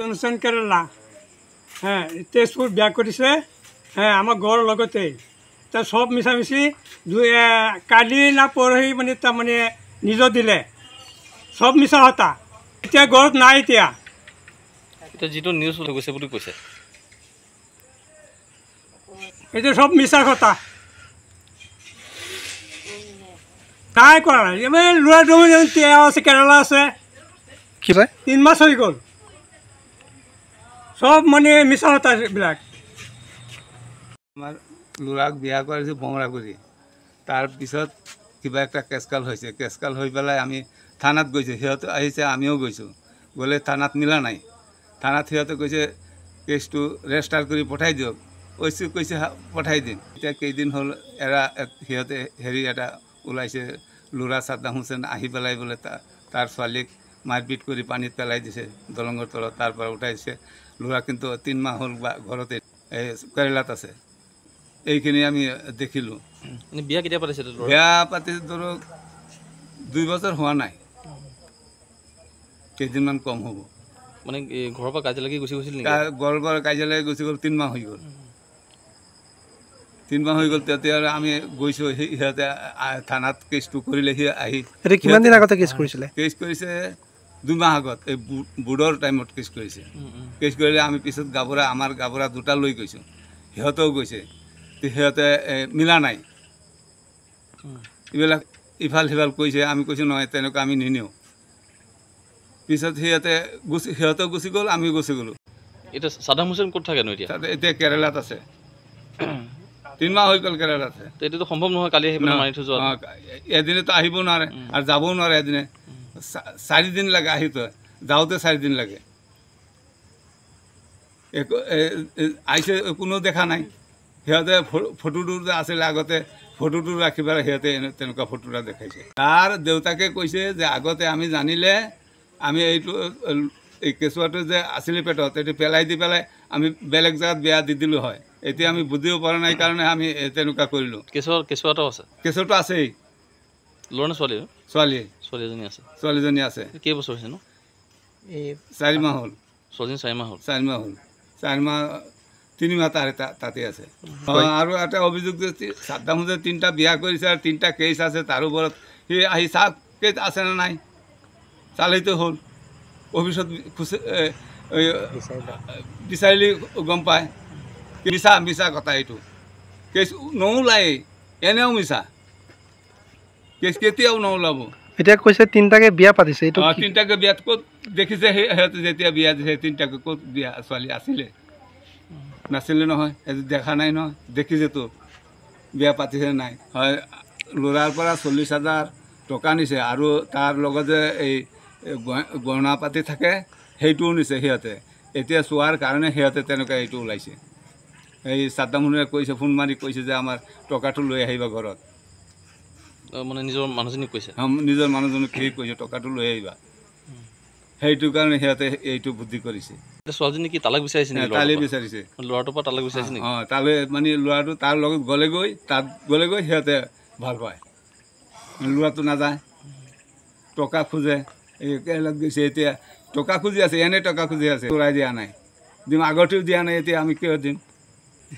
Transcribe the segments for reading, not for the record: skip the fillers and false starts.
অনুষ্ঠান কেৰেলা তেজপুৰ বিয়া কৰিছে আমাৰ ঘৰৰ লগতে তাৰ চব মিছামিছি কালি না পৰহি মানে তাৰমানে নিজৰ দিলে চব মিছা হতা এতিয়া ঘৰত নাই এতিয়া যিটো নিউজ গৈছে বুলি কৈছে এইটো চব মিছা কথা নাই কৰা নাই ল'ৰাটো আছে কেৰেলা আছে 3 মাস হৈ গ'ল সব মানে মিছা হতাবিলাক আমার ল'ৰাক বিয়া কৰিছে বমৰাগুৰি তাৰপিছত কিবা একটা কেছকাল হৈছে কেছকাল হৈ পেলাই আমি থানাত গৈছোঁ সিহঁতে আহিছে আমিও গৈছোঁ গ'লে থানাত মিলা নাই থানাত সিহঁতে কৈছে কেছটো ৰেজিষ্টাৰ কৰি পঠাই দিয়ক কৈছে পঠাই দিম এতিয়া কেইদিন হ'ল সিহঁতে হেৰি এটা ওলাইছে ল'ৰা সাদ্দাম হুছেইন আহি পেলাই বোলে তাৰ ছোৱালীক মাৰপিট কৰি পানীত পেলাই দিছে দলঙৰ তলত তাৰ পৰা উঠাইছে ল'ৰা কিন্তু 3 মাহ হ'ল ঘৰতে কেৰেলাত আছে এইখিনি আমি দেখিলোঁ বিয়া কেতিয়া পাতিছে বিয়া পাতি ধৰক 2 বছৰ হোৱা নাই কেইদিনমান কম হ'ব মানে ঘৰৰ পৰা কাজিয়ালৈকে গুচি গৈছিল নেকি ঘৰৰ পৰা কাজিয়ালৈকে গুচি গ'ল 3 মাহ হৈ গ'ল 3 মাহ হৈ গ'ল তেতিয়া আমি গৈছোঁ সিহঁতে থানাত কেছটো কৰিলে সি আহি কিমান দিন আগতে কেছ কৰিছিলে কেছ কৰিছে 2 মাহ আগত এই বুডৰ টাইমত কেছ কৰিছে কেছ কৰিলে আমি পিছত আমাৰ গাবৰা 2টা লৈ গৈছোঁ সিহঁতেও গৈছে সিহঁতে মিলা নাই এইবিলাক ইফাল সিফাল কৈছে আমি কৈছোঁ নহয় তেনেকুৱা আমি নিনিওঁ পিছত সিহঁতেও গুচি গ'ল আমি গুচি গ'লোঁ এতিয়া সাদ্দাম হুছেইন ক'ত থাকেনো এতিয়া কেৰেলাত আছে 3 মাহ হৈ গ'ল কেৰেলাত আছে এইটোতো সম্ভৱ নহয় কালি আহি মাৰি থৈ যোৱা এদিনেতো আহিব নোৱাৰে আৰু যাবও নোৱাৰে এদিনে 4 দিন লাগে আহি তই যাওঁতে 4 দিন লাগে আহিছে কোনো দেখা নাই সিহঁতে ফটোটো যে আছিলে আগতে ফটোটো ৰাখি পেলাই সিহঁতে তেনেকুৱা ফটোটা দেখাইছে তাৰ দেউতাকে কৈছে যে আগতে আমি জানিলে আমি এইটো এই কেঁচুৱাটো যে আছিলে পেটত এইটো পেলাই দি পেলাই আমি বেলেগ জেগাত বিয়া দি দিলোঁ হয় এতিয়া আমি বুজিব পৰা নাই কাৰণে আমি তেনেকুৱা কৰিলোঁ কেঁচুৱাটো আছে কেঁচুৱাটো আছেই ল'ৰা নে ছোৱালী ছোৱালীজনী আছে কেইবছৰ হৈছে ন 4 মাহ হ'ল 4 মাহ হ'ল 4 মাহ হ'ল 4 মাহ 3 মাহ তাতে আছে আৰু এটা অভিযোগ যে সাদ্দাম হুছেইনে 3টা বিয়া কৰিছে আৰু 3টা কেছ আছে তাৰ ওপৰত সি আহি চাওক কেছ আছে নে নাই চালেইতো হ'ল অফিচত বিচাৰিলে গম পায় মিছা কথা এইটো কেছ নোলায় এনেও মিছা কেছ কেতিয়াও নোলাব এতিয়া কৈছে 3টাকে বিয়া পাতিছে এইটো 3টাকে বিয়াত ক'ত দেখিছে সিহঁতে যেতিয়া বিয়া দিছে 3টাকে ক'ত বিয়া ছোৱালী আছিলে নাছিলে নহয় দেখা নাই নহয় দেখিছেতো বিয়া পাতিছে নাই হয় ল'ৰাৰ পৰা 40,000 টকা নিছে আৰু তাৰ লগত যে এই গহনা পাতি থাকে সেইটোও নিছে সিহঁতে এতিয়া চোৱাৰ কাৰণে সিহঁতে তেনেকুৱা এইটো ওলাইছে এই সাদ্দাম হুছেইনে কৈছে ফোন মাৰি কৈছে যে আমাৰ টকাটো লৈ আহিবা ঘৰত মানে নিজৰ মানুহজনীক কৈছে নিজৰ মানুহজনীক কৈছে টকাটো লৈ আহিবা সেইটো কাৰণে সিহঁতে এইটো বুদ্ধি কৰিছে ছোৱালীজনী কি তালাক বিচাৰিছে নেকি তালে বিচাৰিছে ল'ৰাটোৰ পৰা তালাক বিচাৰিছে নেকি তালে মানে ল'ৰাটো তাৰ লগত গ'লেগৈ সিহঁতে ভাল পায় ল'ৰাটো নাযায় টকা খোজে এই কেৰেলাত গৈছে এতিয়া টকা খুজি আছে এনে টকা খুজি আছে ঘূৰাই দিয়া নাই দিম আগতেও দিয়া নাই এতিয়া আমি কিয় দিম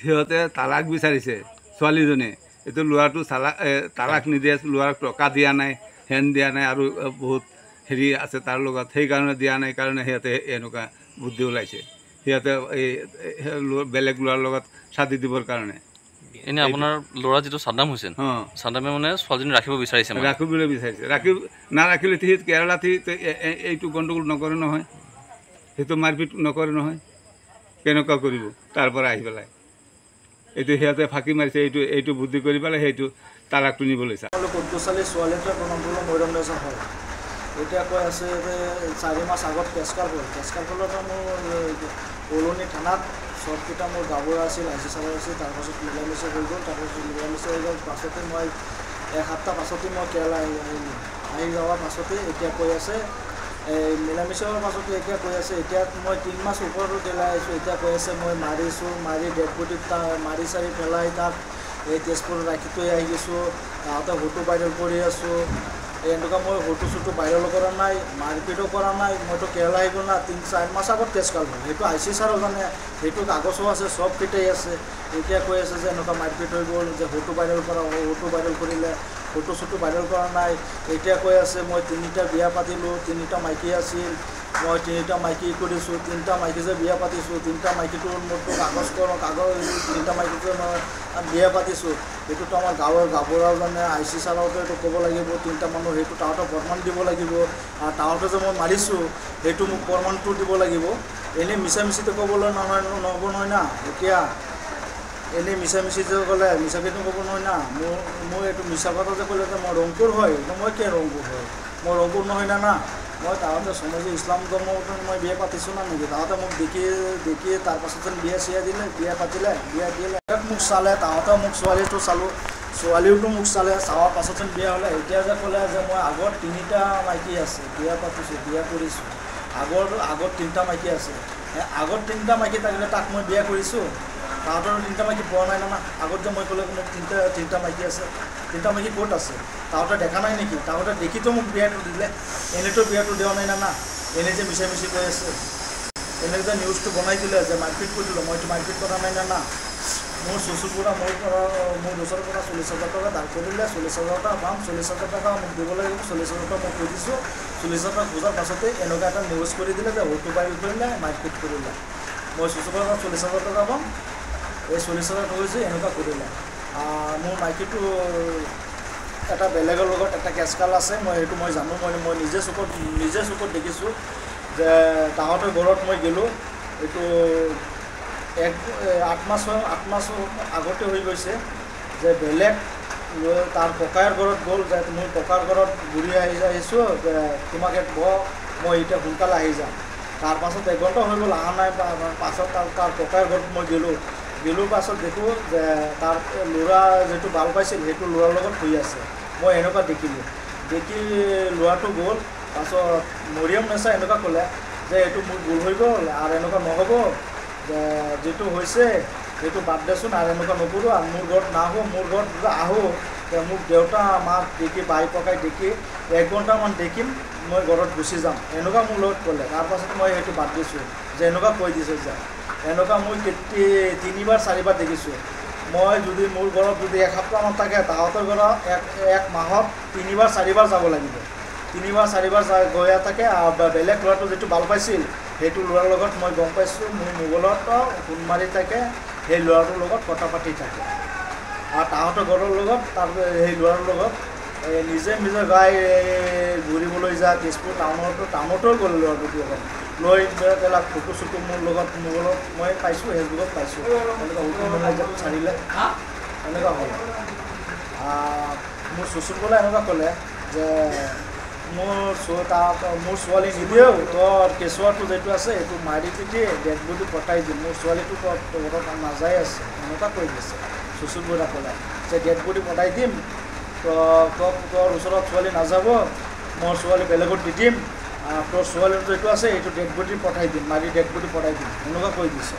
সিহঁতে তালাক বিচাৰিছে ছোৱালীজনীয়ে এইটো ল'ৰাটো তালাক নিদিয়ে ল'ৰাক টকা দিয়া নাই হেন দিয়া নাই আৰু বহুত হেৰি আছে তাৰ লগত সেইকাৰণে দিয়া নাই কাৰণে সিহঁতে এনেকুৱা বুদ্ধি ওলাইছে সিহঁতে এই বেলেগ ল'ৰাৰ লগত ছাতি দিবৰ কাৰণে এনে আপোনাৰ ল'ৰা যিটো সাদ্দাম হুছেইন সাদ্দামে মানে ছোৱালীজনী ৰাখিব বিচাৰিছে ৰাখিবলৈ বিচাৰিছে নাৰাখিলে সি কেৰেলাত এইটো গণ্ডগোল নকৰে নহয় সেইটো মাৰপিট নকৰে নহয় কেনেকুৱা কৰিব তাৰ পৰা আহি পেলাই এইটো সিহঁতে ফাঁকি মাৰিছে এইটো বুদ্ধি কৰি পেলাই সেইটো তালাকটো নিবলৈ চায় এতিয়া কৈ আছে যে 4 মাহ আগত কেছকাল ফলত মোৰ কলনি থানাত চবকেইটা মোৰ গাঁৱৰ আছিল আইচি চালৰ আছিল তাৰপাছত মিলামিছে হৈ গ'ল তাৰপাছত মিলামিছে হৈ গ'ল পাছতে মই 1 সপ্তাহ পাছতে মই কেৰেলা আহি যোৱাৰ পাছতে এতিয়া কৈ আছে মিলামিছে হোৱাৰ পাছতে এতিয়া কৈ আছে এতিয়া মই 3 মাহ ওপৰতো কেৰেলা আহিছোঁ এতিয়া কৈ আছে মই মাৰি ডেড বডিত মাৰি চাৰি পেলাই তাক এই তেজপুৰত ৰাখি থৈ আহি গৈছোঁ তাহাঁতে ফটো ভাইৰেল কৰি আছোঁ এনেকুৱা মই ফটো চটো ভাইৰেল কৰা নাই, মাৰপিটো কৰা নাই, মইতো কেৰেলা আহিব না 3-4 মাস আগত কেছ কাল হ'ল। সেইটো আই চি ছাৰো জানে, সেইটো কাগজো আছে, চব কেইটাই আছে। এতিয়া কৈ আছে যে এনেকুৱা মাৰপিট হৈ গ'ল, যে ফটো ভাইৰেল কৰা, ফটো ভাইৰেল কৰিলে, ফটো চটো ভাইৰেল কৰা নাই। এতিয়া কৈ আছে মই 3টা বিয়া পাতিলোঁ, 3টা মাইকী আছিল, মই 3টা মাইকী কৰিছোঁ, 3টা মাইকী যে বিয়া পাতিছোঁ, 3টা মাইকীটোৰ মোৰতো কাগজ কৰোঁ, 3টা মাইকী যে মই বিয়া পাতিছোঁ, সেইটোতো আমাৰ গাঁৱৰ গাঁওবুঢ়াজনে আই চি ছাৰতো এইটো ক'ব লাগিব, 3টা মানুহ সেইটো তাহাঁতক প্ৰমাণ দিব লাগিব, আৰু তাহাঁতে যে মই মাৰিছোঁ সেইটো মোক প্ৰমাণটো দিব লাগিব। এনেই মিছা মিছিটো ক'বলৈ নহ'ব নহয় না। এতিয়া এনেই মিছা মিছি যে ক'লে মিছাকেতো ক'ব নহয় না। মোৰ এইটো মিছা কথা যে ক'লে যে মই ৰংপুৰ হয়, মই কিয় ৰংপুৰ হয়? মই ৰংপুৰ নহয় না। মই তাহাঁতে সমাজে ইছলাম ধৰ্মত মই বিয়া পাতিছোঁ না নেকি? তাহাঁতে মোক দেখি তাৰপাছত যেন বিয়া চিয়া দিলে, বিয়া পাতিলে, বিয়া দিলে, মোক চালে, তাহাঁতে মোক ছোৱালীটো চালোঁ, ছোৱালীওতো মোক চালে, চাৱাৰ পাছত যেন বিয়া হ'লে। এতিয়া যে ক'লে যে মই আগত 3টা মাইকী আছে, বিয়া পাতিছোঁ, বিয়া কৰিছোঁ, আগত 3টা মাইকী আছে, আগত 3টা মাইকী থাকিলে তাক মই বিয়া কৰিছোঁ, তাহাঁতৰ 3টা মাইকী পোৱা নাই না। আগত যে মই ক'লে মোক 3টা মাইকী আছে, 3টা মাইকী ক'ত আছে? তাহাঁতে দেখা নাই নেকি? তাহাঁতে দেখিতো মোক বিয়াটো দিলে, এনেইতো বিয়াটো দিয়া নাই না। এনেই যে মিছা মিছি কৈ আছে, এনেই যে নিউজটো বনাই দিলে যে মাৰপিট কৰি দিলোঁ, মইতো মাৰপিট কৰা নাই না। মোৰ চচুৰ পৰা মোৰ ওচৰৰ পৰা 40,000 টকা ধাৰ কৰিলে, 40,000 টকা পাম, 40,000 টকা মোক দিব লাগিব, 40,000 টকা মই কৈ দিছোঁ। 40,000 টকা খোজাৰ পাছতে এনেকুৱা এটা নিউজ কৰি দিলে যে ফটো ভাইৰেল কৰিলে, মাৰপিট কৰিলে। মই চচুৰ পৰা 40,000 টকা পাম, এই 40,000 টকা হৈছে এনেকুৱা কৰিলে। মোৰ মাইকীটো এটা বেলেগৰ লগত এটা কেছকাল আছে, সেইটো মই জানো, মই নিজে চকুত দেখিছোঁ যে তাহাঁতৰ ঘৰত মই গ'লোঁ। এইটো 8 মাস আগতে হৈ গৈছে যে বেলেগ তাৰ ককাইৰ ঘৰত গ'ল, যে মোৰ ককাৰ ঘৰত ঘূৰি আহিছোঁ, তোমাকে মই এতিয়া সোনকালে আহি যাম। তাৰপাছত 1 ঘণ্টা হৈ গ'ল, অহা নাই। পাছত তাৰ ককাইৰ ঘৰত মই গ'লোঁ পাছত দেখোঁ যে তাৰ ল'ৰা যিটো ভাল পাইছিল সেইটো ল'ৰাৰ লগত শুই আছে। মই এনেকুৱা দেখিলোঁ, দেখি ল'ৰাটো গ'ল। পাছত মৰিয়ম নেচা এনেকুৱা ক'লে যে এইটো মোৰ ভুল হৈ গ'ল, আৰু এনেকুৱা নহ'ব, যে যিটো হৈছে সেইটো বাদ দেচোন, আৰু এনেকুৱা নকৰোঁ, আৰু মোৰ ঘৰত নাহোঁ, মোৰ ঘৰত যদি আহোঁ মোক দেউতা মাক দেখি, বাই ককাই দেখি 1 ঘণ্টামান দেখিম, মই ঘৰত গুচি যাম, এনেকুৱা মোৰ লগত ক'লে। তাৰপাছত মই সেইটো বাদ দিছোঁ, যে এনেকুৱা কৈ দিছে যে এনেকুৱা মই 3-4 দেখিছোঁ। মই যদি মোৰ ঘৰত যদি 1 সপ্তাহমান থাকে, তাহাঁতৰ ঘৰত 1 মাহত 3-4 যাব লাগিব। 3-4 গৈ থাকে। বেলেগ ল'ৰাটো যিটো ভাল পাইছিল সেইটো ল'ৰাৰ লগত মই গম পাইছোঁ, মোৰ মোবাইলত ফোন মাৰি থাকে, সেই ল'ৰাটোৰ লগত কথা পাতি থাকে, আৰু তাহাঁতৰ ঘৰৰ লগত সেই ল'ৰাৰ লগত নিজে গাই ঘূৰিবলৈ যায়। তেজপুৰ টাউনতো গ'ল ল'ৰাটো লৈ পেলাই ফটো চটো মোৰ লগত মোবাইলত মই পাইছোঁ, ফেচবুকত পাইছোঁ। এনেকুৱা চাৰিলে এনেকুৱা হ'ল। মোৰ চচুৰকলে এনেকুৱা ক'লে যে মোৰ ছোৱালী নিদিয়েও, তোৰ কেঁচুৱাটো যিটো আছে সেইটো মাৰি পিটি ডেড বডি পঠাই দিম, মোৰ ছোৱালীটো ঘৰত নাযায় আছে, এনেকুৱা কৈ দিছে। চচুৰবোৰে ক'লে যে ডেড বডি পঠাই দিম, তোৰ ওচৰত ছোৱালী নাযাব, মোৰ ছোৱালী বেলেগত দি দিম, তোৰ ছোৱালীটো যিটো আছে সেইটো ডেড বডি পঠাই দিম, মাৰি ডেড বডি পঠাই দিম, এনেকুৱা কৈ দিছে।